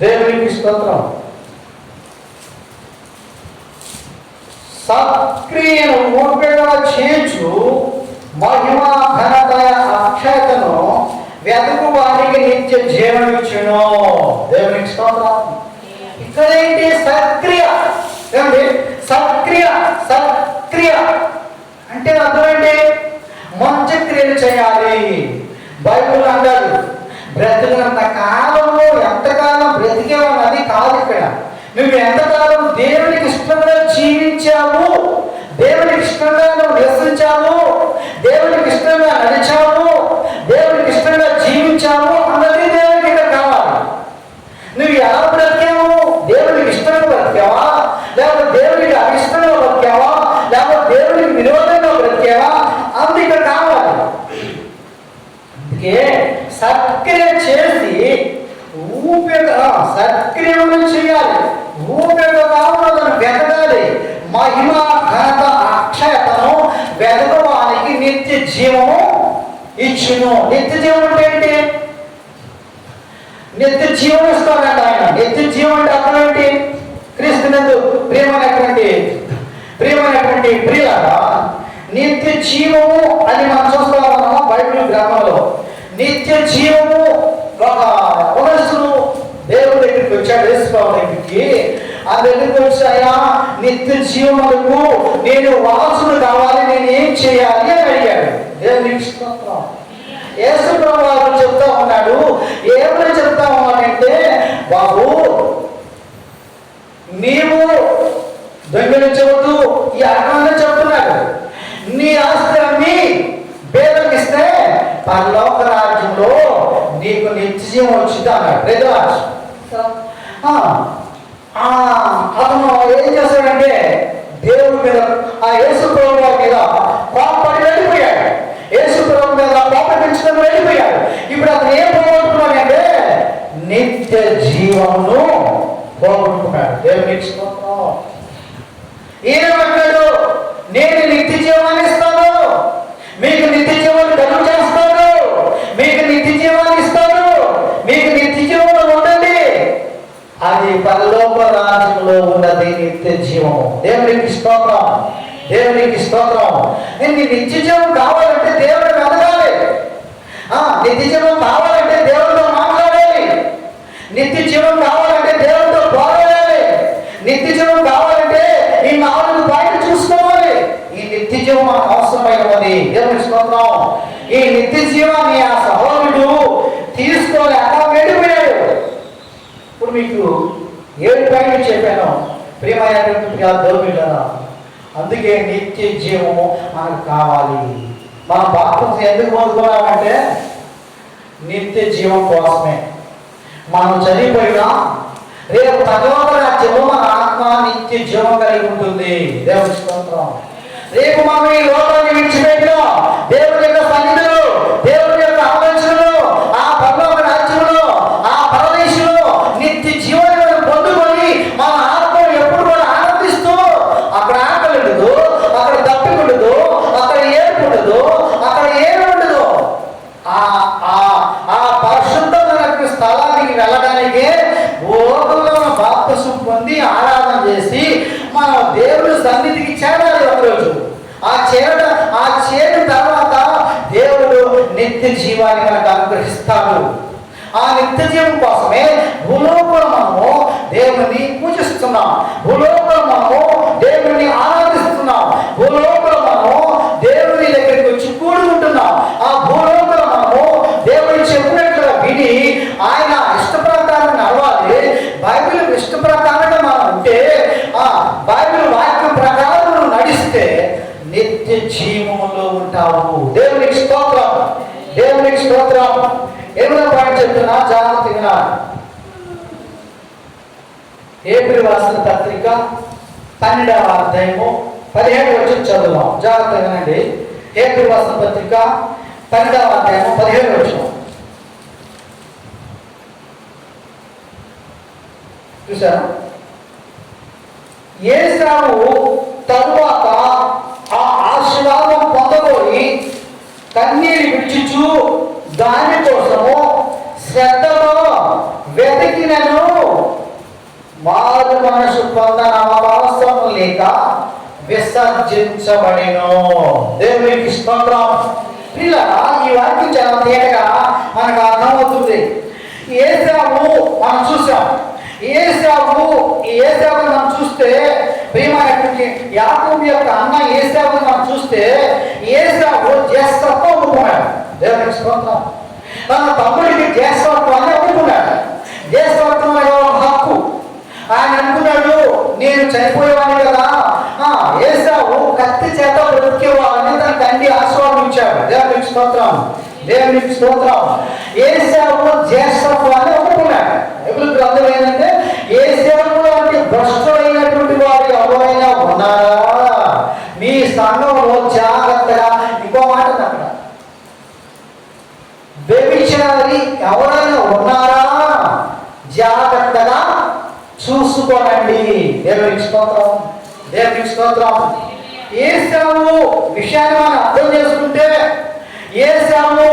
Speaker 1: దేవునికి స్తోత్రం. సక్రియను ఊపిగా చేర్చు మహిమ ఘనత అక్షయతను వెతుకు వారికి నిత్య జీవమిచ్చును. దేవునికి స్తోత్రం. ఇక్కడ ఏంటి? సక్రియ. ఏమండి? సక్రియ. సక్రియ అంటే అర్థం ఏంటి? మంచి క్రియలు చేయాలి. బైబిల్ అంటారు బ్రతికినంత కాలంలో ఎంతకాలం బ్రతికేవన్నది కాదు. ఇక్కడ నువ్వు ఎంతకాలం దేవునికి ఇష్టంగా జీవించావు, దేవునికి ఇష్టంగా నువ్వు నివసించావు, దేవునికి ఇష్టంగా నడిచావు, దేవునికి ఇష్టంగా జీవించావు అన్నది దేవునికి ఇక్కడ కావాలి. నువ్వు ఎలా బ్రతికావు? దేవునికి ఇష్టంగా బ్రతికావా, లేకపోతే దేవునికి అయిష్టంగా బ్రతికావా, లేకపోతే దేవునికి విరోధంగా బ్రతికావా అన్నది ఇక్కడ కావాలి. అందుకే సక్రియ చేసి సక్రియను చేయాలి. ఊపిరిని వెతకాలి. మహిమ ఘనత అక్షయతను వెతకడానికి నిత్య జీవము ఇచ్చును. నిత్య జీవం అంటే ఏంటి? నిత్య జీవం ఇస్తాడంట ఆయన. నిత్య జీవం అంటే అర్థం ఏంటి? క్రీస్తునందు ప్రియమైనటువంటి ప్రియులారా, నిత్య జీవము అని మనం చూస్తా ఉన్నాము బైబిల్ గ్రంథంలో. నిత్య జీవము ఒక మనస్సును దేవుడి దగ్గరికి వచ్చాడు, యేసుప్రభువు దగ్గరికి. ఆ దగ్గరికి వచ్చాయా, నిత్య జీవములకు నేను వారసుడు కావాలి, నేను ఏం చేయాలి అని అడిగాడు. దేవునికి స్తోత్రం. యేసుప్రభువు వారు చెప్తా ఉన్నాడు. ఏమని చెప్తా ఉన్నాడంటే, బాబు నీవు దొంగిలించవద్దు, ఈ అర్థంలో చెప్తున్నాడు. నీ ఆస్తి అమ్మి పేదకిస్తే పరలోక రాజ్యంలో నీకు నిత్య జీవం వచ్చింది అన్నాడు. అతను ఏం చేస్తాడంటే దేవుడి మీద, ఆ యేసుప్రభువు మీద కోపడి వెళ్ళిపోయాడు. యేసుప్రభువు మీద కోపం పెంచుకొని వెళ్ళిపోయాడు. ఇప్పుడు అతను ఏం పోగొట్టుకున్నాడంటే నిత్య జీవమును పోగొట్టుకున్నాడు. దేవునికి స్తోత్రం. ఏమంటాడు? నేను నిత్య జీవాన్ని ఇస్తాను, మీకు నిత్య జీవాన్ని కలుగు చేస్తాను, మీకు నిత్య జీవాన్ని ఇస్తాను, మీకు నిత్య జీవంలో ఉండండి. అది పరలోక రాజ్యంలో ఉన్నది నిత్య జీవము. దేవునికి స్తోత్రం. దేవునికి స్తోత్రం. నీకు నిత్య జీవం కావాలంటే దేవుడిని వెతకాలి. నిత్య జీవం కావాలంటే దేవుడితో మాట్లాడాలి. నిత్య జీవం కావాలంటే దేవుడితో పోరాడాలి. నిత్య జీవం కావాలంటే ఈ 4 పాయింట్లు చూసుకోవాలి. ఈ నిత్య జీవం మనకు అవసరమైనది. దేవుని స్తోత్రం. ఈ నిత్య జీవాన్ని ఆ సహోదరుడు తీసుకోలేక వెళ్ళిపోయాడు. ఇప్పుడు మీకు 7 పాయింట్లు చెప్పాను ప్రియమైనటువంటి దేవుడా. అందుకే నిత్య జీవము మనకు కావాలి. మన బాప్తిసం ఎందుకు పొందుకున్నామంటే నిత్య జీవం కోసమే. మనం చనిపోయినా రేపు తర్వాత రాజ్యము మన ఆత్మ నిత్య జీవం కలిగి ఉంటుంది. దేవుని స్తోత్రం. రేపు మనం ఈ లోకాన్ని విడిచిపెట్టినా దేవుని యొక్క సన్నిధిలో, దేవుని యొక్క ఆలోచనలో, ఆ పరలోక రాజ్యంలో, ఆ పరదేశంలో నిత్య జీవనం పొందుకొని మన ఆత్మ ఎప్పుడు కూడా ఆనందిస్తూ, అక్కడ ఆకలి ఉండదు, అక్కడ దప్పి ఉండదు, అక్కడ ఏడుపు ఉండదు, అక్కడ ఏమి ఉండదు. ఆ పరిశుద్ధమైన స్థలానికి వెళ్ళడానికి ఓటులో బాప్తిసం పొంది ఆరాధన చేసి మనం దేవుడి సన్నిధికి చేరాలి. ఒకరోజు ఆ చేరిన తర్వాత దేవుడు నిత్య జీవాన్ని మనకు అనుగ్రహిస్తాడు. ఆ నిత్య జీవం కోసమే భూలోకంలో మనము దేవుని పూజిస్తున్నాం, భూలోకంలో మనము దేవుని ఆరాధిస్తున్నాం, భూలోకంలో మనము దేవుని దగ్గరికి వచ్చి కూడుకుంటున్నాం. జీవములో ఉంటావు. దేవునికి స్తోత్రం, దేవునికి స్తోత్రం. 8వ పాయింట్ చెప్తున్నా, జాగ్రత్తగా. ఏప్రిల్ రాసిన పత్రిక 12వ అధ్యాయము 17 వచనం చదువుదాం. జాగ్రత్తగానండి. ఏప్రిల్ రాసిన పత్రిక 12వ అధ్యాయము 17 వచనం చూసారా? ఏశావు తరువాత ఆ ఆశీర్వాదం పొందబోయి కన్నీరు విడిచుచు దాని కోసము శ్రద్ధతో వెతికినను మారు మనసు పొందన అవసరం లేక విసర్జించబడిను. దేవునికి స్తోత్రం. పిల్లరా, ఈ వాక్యం చాలా తేటగా మనకు అర్థమవుతుంది. ఏశావు మనం చూసాం. ఏశావుని మనం చూస్తే, ప్రియమైనటువంటి యాకోబు యొక్క అన్న ఏశావుని మనం చూస్తే, ఏశావు జ్యేష్ఠత్వం ఒప్పుకున్నాడు. దేవునికి స్తోత్రం. తన తమ్ముడికి జ్యేష్ఠత్వాన్ని ఒప్పుకున్నాడు. జ్యేష్ఠత్వం హక్కు. ఆయన అనుకున్నాడు, నేను చనిపోయేవాడిని కదా, ఏశావు కత్తి చేత బ్రతికేవాడిని తన తండ్రి ఆశీర్వాదం ఇచ్చాడు. దేవునికి స్తోత్రం, దేవునికి స్తోత్రం. ఏశావు జ్యేష్ఠత్వాన్ని ఒప్పుకున్నాడు. బైబిల్ గ్రంథం ఏంటంటే, ఏశావు అంటే భ్రష్టుడైనటువంటి వారు ఎవరైనా ఉన్నారా మీ సంఘంలో? జాగ్రత్తగా. ఇంకో మాట అక్కడ, వ్యభిచారి ఎవరైనా ఉన్నారా జాగ్రత్తగా చూసుకోనండి. దేవునికి స్తోత్రం, దేవునికి స్తోత్రం. ఏశావు విషయాన్ని మనం అర్థం చేసుకుంటే, ఏశావు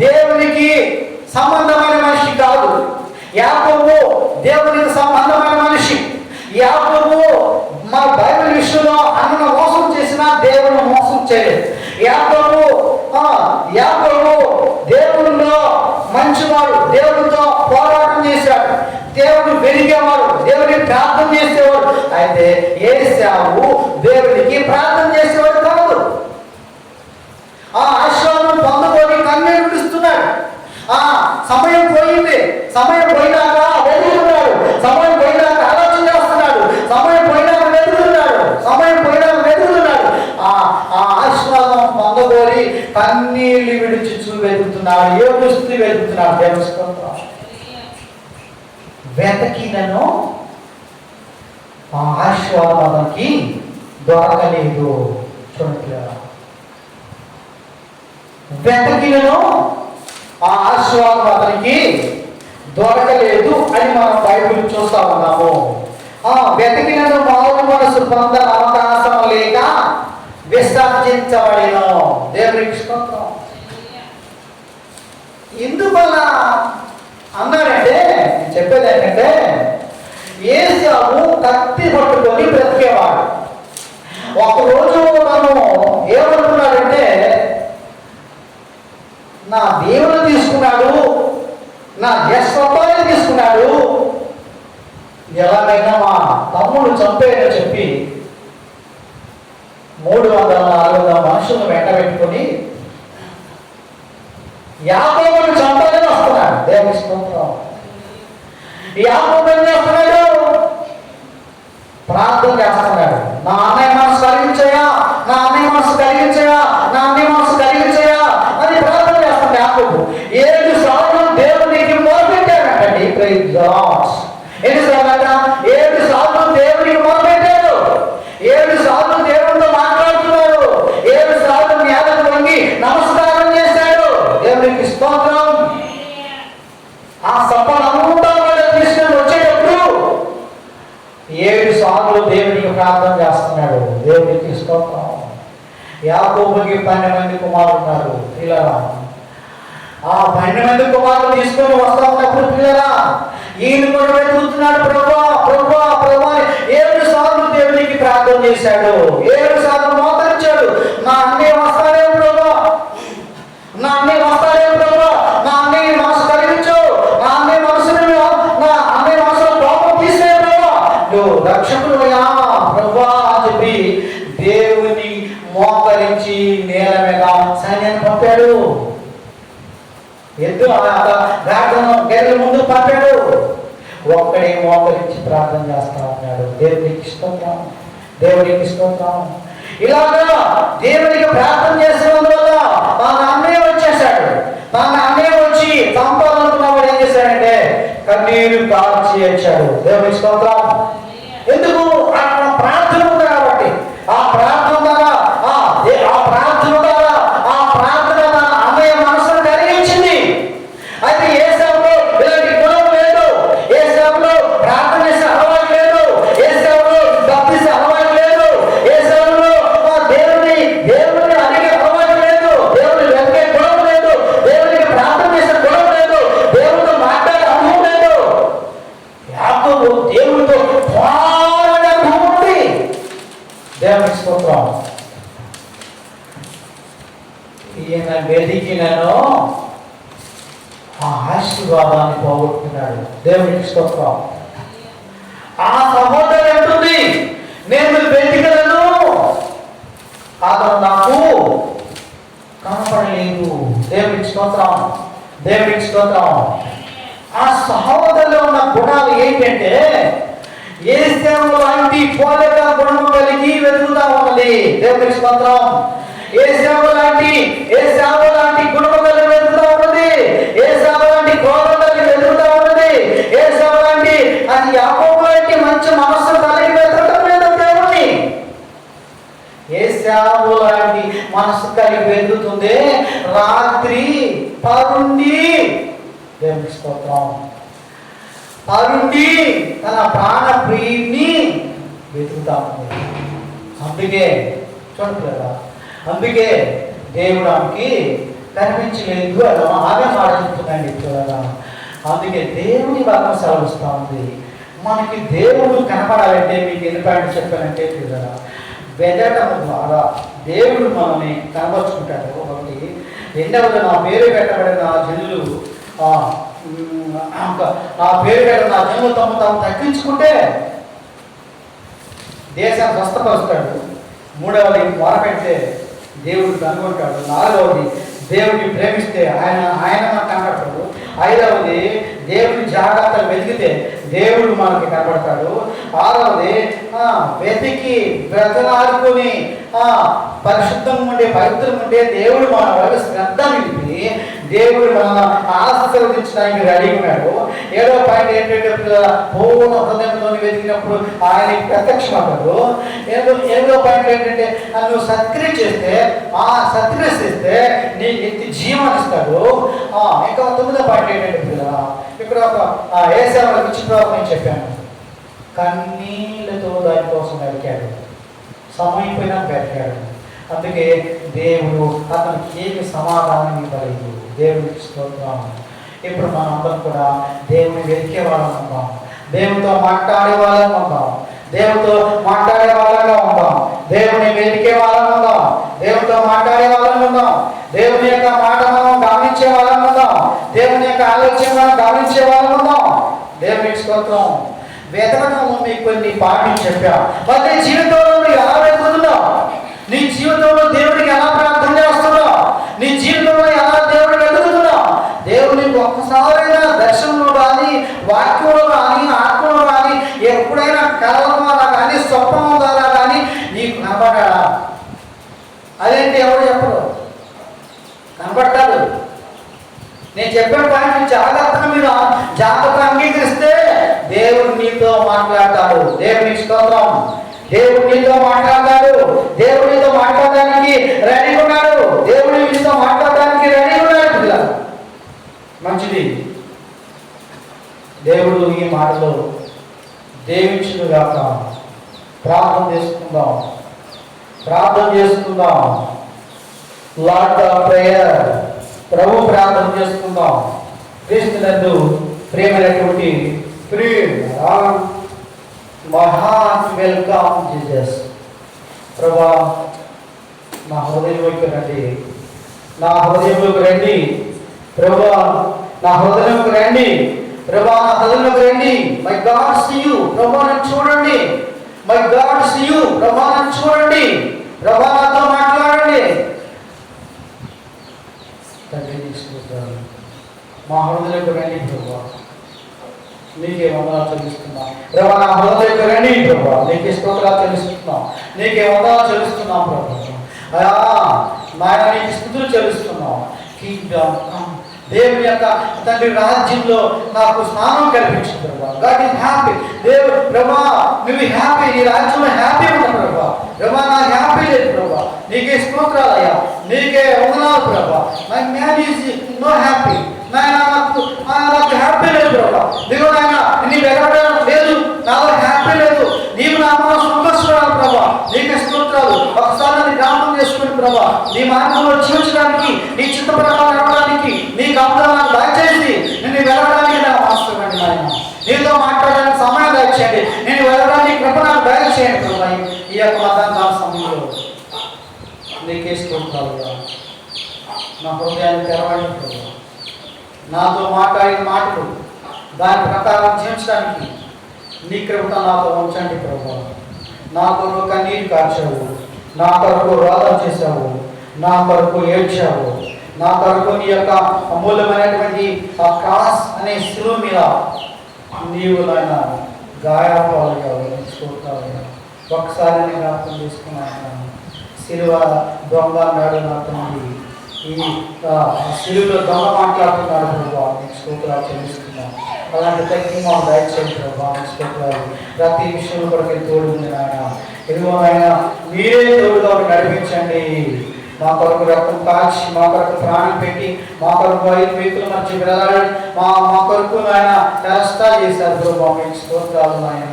Speaker 1: దేవునికి సంబంధమైన మనిషి కాదు. యాకోబు దేవునికి సంబంధమైన మనిషి. యాకోబు మన బైబిల్ విషయంలో అన్నను మోసం చేసినా దేవుని మోసం చేయలేదు. యాకోబు దేవునిలో మంచివాడు, దేవునితో పోరాటం చేశాడు, దేవుడు వెలిగేవాడు, దేవుడికి ప్రార్థన చేసేవాడు. అయితే ఏశావు దేవుడికి ప్రార్థన చేసేవాడు కాదు. ఆ ఆశీర్వాదం పొందుకొని కన్నీరు విడుస్తున్నాడు. సమయం పోయింది, సమయం పోయినాక వెతుకుతున్నాడు, సమయం పోయినాక ఆలోచన చేస్తున్నాడు, సమయం పోయినాక వెతుకుతున్నాడు, సమయం పోయినాక వెతుకుతున్నాడు. ఆ ఆశీర్వాదం పొందగోరి కన్నీళ్ళు విడిచి వెతుకుతున్నాడు, ఏడుస్తూ వెతుకుతున్నాడు. దేవస్కరం వెతకినను ఆ ఆశీర్వాదానికి దొరకలేదు. చూడండి, వెతకినను ఆ ఆశీర్వాదం అతనికి దొరకలేదు అని మనం బైబిల్ చూస్తా ఉన్నాము. వెతకినను మారు మనసు పొందన అవకాశం లేక విసర్జించబడిన. దేవునికి స్తోత్రం. ఎందువల్ల అన్నాడంటే, చెప్పేది ఏంటంటే, ఏశావు కత్తి పట్టుకొని బ్రతికేవాడు. ఒకరోజు తను ఏమనుకున్నాడంటే, నా దేవుడు తీసుకున్నాడు, నా జ్యేష్ఠత్వాన్ని తీసుకున్నాడు, ఎలాగైనా మా తమ్ముడు చంపేయని చెప్పి 340 మనుషులను వెంట పెట్టుకొని యాకోబుని చంపాలని వస్తున్నాడు. దేవుని స్తోత్రం. యాకోబు ఏం చేస్తున్నాడు? ప్రార్థన చేస్తున్నాడు. నా అన్నయ్య మనసు కలిగించయా, నా అన్నయ్య మనసు కలిగించయా, నా అన్నయ్య మనసు కలిగించయా అని ప్రార్థన చేస్తున్నాడు యాకోబు. 7 సార్లు దేవునికి మొరపెట్టాడంటండి. Praise God. ఎన్నిసార్లు? 7 సార్లు దేవునికి మొరపెట్టాడు. 7 సార్లు దేవుడితో మాట్లాడుతున్నాడు. 7 సార్లు నేలకు వంగి నమస్కారం చేశాడు. దేవునికి స్తోత్రం. ఆ సఫలంతా తీసుకొని వచ్చేటప్పుడు 7 సార్లు దేవునికి ప్రార్థన చేస్తున్నాడు. దేవునికి స్తోత్రం. యాకోబుకి 12 మంది కుమారులు ఉన్నారు. పిల్లరా, ఆ 12 మంది కుమారులు తీసుకొని వస్తా ఉన్నప్పుడు పిల్లరా, ఈయన కూడా వెతుకుతున్నాడు. ప్రభా ప్రభా ప్రభా 7 సార్లు దేవునికి ప్రార్థన చేశాడు. 7 సార్లు మోకరించాడు. నా అన్నయ్య వస్తాడే ప్రభా, నా అన్నయ్య వస్తాడే ప్రభా, నా అన్నయ్య మనసు కలిగించు, నా అన్నయ్య మనసుని, నా అన్నయ్య మనసులో కోపం తీసే ప్రభా, నువ్వు రక్షకుడు ప్రభా అని చెప్పి దేవుని మోకరించి నేల మీద సైన్యాన్ని పంపాడు. గేదెల ముందు పంపాడు. ఒక్కడే మోకరించి ప్రార్థన చేస్తా ఉన్నాడు. దేవునికి స్తోత్రం, దేవునికి స్తోత్రం. ఇలాగా దేవునికి ప్రార్థన చేసినందువల్ల మా అన్నయ్య వచ్చేసాడు. మా అన్నయ్య వచ్చి చంపాలనుకున్నవాడు ఏం చేశాడంటే కన్నీరు కార్చి వచ్చాడు. దేవునికి స్తోత్రం. ఎందుకు? అక్కడ ప్రార్థన ఉంది కాబట్టి. ఆ ప్రార్థన ద్వారా అన్నయ్య మనసును కలిగించింది. అయితే ఏసావులో ఇలాంటి గుణం లేదు. ఏసావులో ప్రార్థన చేసే అలవాటు లేదు. ఏసావులో భక్తిసే అలవాటు లేదు. ఏసావులో దేవుని అడిగే అలవాటు లేదు. దేవుని వెతికే గుణం లేదు. దేవునికి ప్రార్థన చేసే గుణం లేదు. దేవునితో మాట్లాడే అనుభవం లేదు. యాకోబు దేవునితో పోరాడే అనుభవం ఉంది. దేవునికి స్తోత్రం. ఈయన వెతికినను ఆ ఆశీర్వాదాన్ని పోగొట్టుకున్నాడు. దేవునికి స్తోత్రం. ఆ సహోదరు అంటుంది, నేను వెతికలను, అతను నాకు కనపడలేదు. దేవునికి స్తోత్రం. దేవునికి స్తోత్రం. ఆ సహోదరులో ఉన్న గుణాలు ఏంటంటే ఏసేవు లాంటి పోలిక గుణము కలిగి వెతుకుతా ఉన్నది. దేవునికి స్తోత్రం. ఏసేవు లాంటి గుణము కలిగి వెతుకుతా ఉన్నది. ఏసేవు లాంటి క్రోధం కలిగి వెతుకుతా ఉన్నది. ఏసేవు లాంటి అది యాకోబు లాంటి మంచి మనస్సు కలిగి వెతకడం లేదు దేవుణ్ణి. ఏసేవు లాంటి మనస్సు కలిగి వెతుకుతుంది రాత్రి పరుండి. దేవునికి స్తోత్రం. పరుండి తన ప్రాణ ప్రియుని వెతుకుతా ఉంది. అందుకే చూడలేదా, అందుకే దేవుడు ఆమెకి కనిపించలేదు అని ఆమె మాట చెప్తుందండి. చూడగా అందుకే దేవుని వాక్యం సెలవిస్తూ ఉంది. మనకి దేవుడు కనపడాలంటే మీకు ఎన్ని పాయింట్ చెప్పానంటే చూడగా వెదటం ద్వారా దేవుడు మనల్ని కనపరుచుకుంటాడు. ఒకటి. రెండవది నా పేరు పెట్టబడిన జనులు నా పేరు పెట్టిన నా జనులు తాము తగ్గించుకుంటే దేశాన్ని స్వస్థపరుస్తాడు. మూడవది మొరపెడితే దేవుడు కనుగొంటాడు. నాలుగవది దేవుడిని ప్రేమిస్తే ఆయన మనకు కనపడతాడు. ఐదవది దేవుని జాగ్రత్తలు వెతికితే దేవుడు మనకి కనపడతాడు. ఆరవది వెతికి బ్రతలాడుకొని పరిశుద్ధంగా ఉండే పవిత్రంగా ఉండే దేవుడు మన వల్ల శ్రద్ధ నిలిపి దేవుడు మన ఆశీర్వదించడానికి రెడీ ఉన్నాడు. ఏడవ పాయింట్ ఏంటంటే పూర్ణ హృదయంతో వెతికినప్పుడు ఆయనకి ప్రత్యక్షమవుతాడు. ఏడవ పాయింట్ ఏంటంటే నువ్వు సత్క్రియ చేస్తే నీకు ఎత్తి జీవాన్ని ఇస్తాడు. ఇంకా 9వ పాయింట్ ఏంటంటే ఇక్కడ ఒక ఏసేవలకు ఇచ్చిన నేను చెప్పాను. కన్నీళ్లతో దానికోసం వెతికాడు. సమయపోయినా వెతికాడు. అందుకే దేవుడు అతనికి ఏమి సమాధానం ఇవ్వలేదు. దేవుడికి స్తోత్రం. ఇప్పుడు మనం అందరం కూడా దేవుని వెతికే వాళ్ళం ఉంటాం. దేవునితో మాట్లాడే వాళ్ళం ఉంటాం. దేవునితో మాట్లాడే వాళ్ళంగా ఉంటాం. దేవుని వెతికే వాళ్ళం ఉంటాం. దేవునితో మాట్లాడే వాళ్ళం ఉంటాం. దేవుని యొక్క మాట మనం గమనించే వాళ్ళం ఉంటాం. దేవుని యొక్క ఆలోచన మనం గమనించే వాళ్ళం ఉంటాం. దేవునికి స్తోత్రం. వెతకడంలో మీకు కొన్ని పాఠాలు చెప్పా. మరి నీ జీవితంలో ఎలా వెతుకుతున్నావు? నీ జీవితంలో దేవుడికి ఎలా ప్రార్థన చేస్తున్నావు? నీ జీవితంలో ఎలా దేవుడికి వెతుకుతున్నావు? దేవునికి ఒక్కసారైనా దర్శనంలో కానీ, వాక్యంలో కానీ, ఆత్మలో కానీ, ఎప్పుడైనా కళల ద్వారా కానీ, స్వప్నం ద్వారా కానీ నీకు కనపడ్డా? అదేంటి ఎవరు చెప్పరు, కనపడ్డాడు. నేను చెప్పిన పాయింట్ జాగ్రత్తగా మీరు జాగ్రత్తగా అంగీకరిస్తే దేవుడు నీతో మాట్లాడతాడు. దేవునికి స్తోత్రం. దేవుడు నీతో మాట్లాడతాడు. దేవుడు నీతో మాట్లాడడానికి రెడీ ఉన్నాడు. దేవుడు నీతో మాట్లాడడానికి రెడీ ఉన్నాడు. మంచిది. దేవుడు ఈ మాటలో దీవించుగాక. ప్రార్థన చేసుకుందాం. Lord of prayer. ప్రభు ప్రార్థన చేసుకుందాం. క్రీస్తునందు ప్రేమైనటువంటి వెల్కమ్ జీసస్. ప్రభా, నా హృదయంలోకి రండి. నా హృదయంలోకి రండి ప్రభా. నా హృదయంలోకి రండి ప్రభా. నా హృదయంలోకి రండి. My god see you. ప్రభా నన్ను చూడండి. My god see you. ప్రభా నన్ను చూడండి. ప్రభా నాతో మాట్లాడండి. తండ్రి తీసుకుంటాను. మా హృదయంలోకి రండి ప్రభా. నీకే వందనాలు చెల్లిస్తున్నాం ప్రభా. నా హృదయంలో రండి ప్రభా, నీకే స్తోత్రాలు చెల్లిస్తున్నాం, నీకే వందనాలు చెల్లిస్తున్నాం ప్రభా. అయా నాయన నీకు స్తుతులు చెల్లిస్తున్నాం. కింగ్డమ్ దేవుని యొక్క తండ్రి రాజ్యంలో నాకు స్నానం కల్పించింది ప్రభా. God is happy. దేవుడు ప్రభా నువ్వు హ్యాపీ, నీ రాజ్యంలో హ్యాపీ ఉన్నా ప్రభా. ప్రభా నాకు హ్యాపీ లేదు ప్రభా, నీకే స్తోత్రాలయ్యా, నీకే వందనాలు ప్రభా. My man is no happy. నాయన నాకు హ్యాపీ లేదు ప్రభా. దిగు నాయన నీకు ఎగరడం లేదు, నాలో హ్యాపీ లేదు. నీవు నా సంతోషపడాలి ప్రభా, నీకే స్తోత్రాలు. ఒకసారి నన్ను జ్ఞాపకం చేసుకుని ప్రభా, నీ మార్గంలో జీవించడానికి, నీ చిత్త ప్రకారం నడవడానికి, నీ గమనాలను దయచేసి నిన్ను వెళ్ళడానికి నాకు అవసరమండి నాయన. నీతో మాట్లాడడానికి సమయం దయచేయండి, నేను వెళ్ళడానికి కృప నాకు దయచేయండి ప్రభా. ఈ యొక్క మధ్యాహ్న సమయంలో నీకే స్తోత్రాలుగా నా హృదయాన్ని తెరవండి ప్రభా. నాతో మాట్లాడిన మాటలు దాని ప్రకారం జీవించడానికి నీ కృపతో నాతో ఉంచండి ప్రభా. నా కొరకు కన్నీరు కార్చావు, నా కొరకు రోదన చేశావు, నా కొరకు ఏడ్చావు, నా కొరకు నీ యొక్క అమూల్యమైనటువంటి ఆ క్రాస్ అనే శిలువ మీద నీవు నాయన గాయపాలుగా స్తోత్రాలుగా. ఒకసారి నేను జ్ఞాపకం చేసుకున్నాను, శిలువ దొంగ అన్నాడు నా తండ్రి, ఈ శిలువలో దొంగ మాట్లాడుతున్నాడు ప్రభా, నీకు స్తోత్రాలు చెల్లిస్తున్నాం. అలాంటి తగ్గి మాకు దయచేయండి ప్రభా, నీకు స్తోత్రాలు. ప్రతి విషయంలో కొరకు తోడు ఉంది నాయన. ఎదుగో నాయన మీరే తోడుగా నడిపించండి. మా కొరకు రక్తం కాల్చి, మా కొరకు ప్రాణం పెట్టి, మా కొరకు 5 వ్యక్తుల మధ్య వెళ్ళాలి, మా కొరకు నాయన తెరస్తా చేశారు ప్రభా, మీకు స్తోత్రాలు నాయన.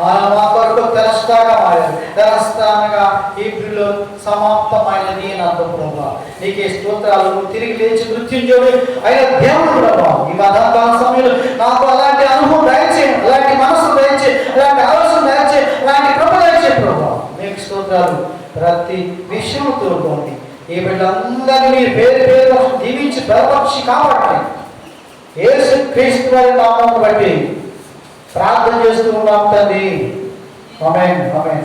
Speaker 1: మా కొరకు తెరస్తాగా మారారు. తెరస్తా అనగా హీబ్రూలో సమాప్తమైనది అని అర్థం ప్రభా. నీకే స్తోత్రాలు. నువ్వు తిరిగి లేచి మృత్యుంజయుడు అయిన దేవుడు ప్రభా. ఈ మధ్యాహ్న సమయంలో నాకు అలాంటి అనుభవం దయచేయండి, అలాంటి మనసు దయచేయండి, అలాంటి ఆలోచన దయచేయండి, అలాంటి కృప దయచేయండి ప్రభా. మీకు స్తోత్రాలు. ప్రతి విషయం తోడుకోండి. ఈ బిడ్డలందరినీ పేరు పేరు దీవించి బలపక్షి కాపాడండి. యేసు క్రీస్తు వారి నామమును బట్టి ప్రార్థన చేస్తూ ఉన్నాం తండ్రి. ఆమేన్, ఆమేన్.